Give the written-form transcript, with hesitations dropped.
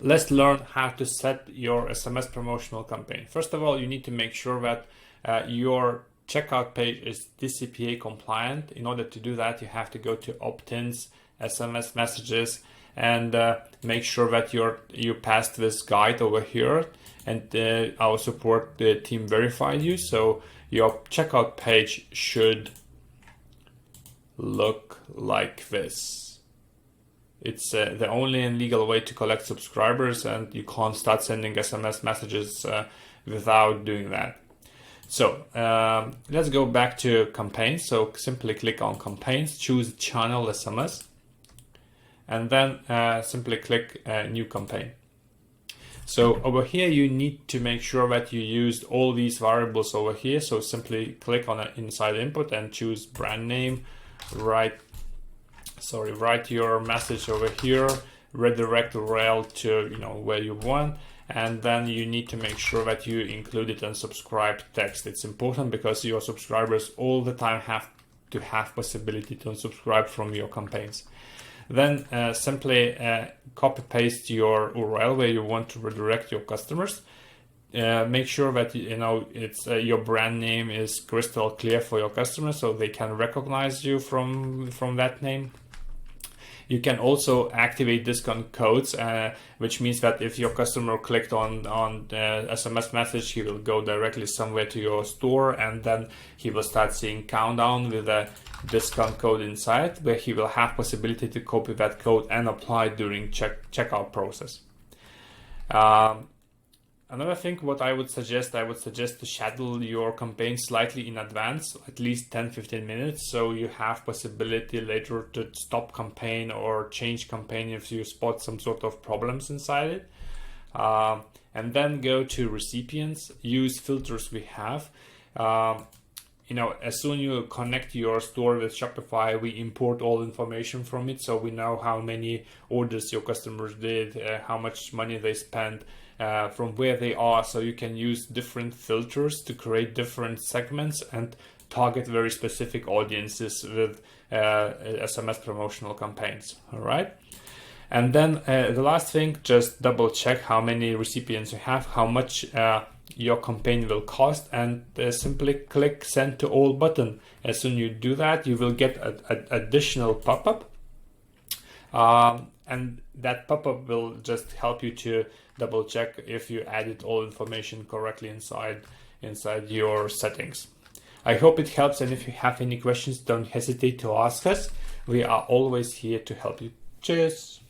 let's learn how to set your SMS promotional campaign. First of all, you need to make sure that your checkout page is DCPA compliant. In order to do that, you have to go to opt-ins, SMS messages, and make sure that you passed this guide over here, and our support team verified you. So your checkout page should look like this. It's the only legal way to collect subscribers, and you can't start sending SMS messages without doing that. So let's go back to campaigns. So simply click on campaigns, choose channel SMS, and then simply click new campaign. So over here, you need to make sure that you used all these variables over here. So simply click on inside input and choose brand name, write your message over here, redirect URL to where you want. And then you need to make sure that you included unsubscribed text. It's important because your subscribers all the time have to have possibility to unsubscribe from your campaigns. Then simply copy paste your URL where you want to redirect your customers. Make sure that it's your brand name is crystal clear for your customers, so they can recognize you from that name. You can also activate discount codes, which means that if your customer clicked on SMS message, he will go directly somewhere to your store, and then he will start seeing countdown with a discount code inside, where he will have possibility to copy that code and apply during checkout process. Another thing, what I would suggest to schedule your campaign slightly in advance, at least 10-15 minutes, so you have possibility later to stop campaign or change campaign if you spot some sort of problems inside it. And then go to recipients, use filters we have. As soon as you connect your store with Shopify, we import all information from it, so we know how many orders your customers did, how much money they spent, from where they are. So you can use different filters to create different segments and target very specific audiences with SMS promotional campaigns. All right. And then the last thing, just double check how many recipients you have, how much your campaign will cost, and simply click send to all button. As soon as you do that, you will get an additional pop-up, and that pop-up will just help you to double check if you added all information correctly inside your settings. I hope it helps, and if you have any questions, don't hesitate to ask us. We are always here to help you. Cheers.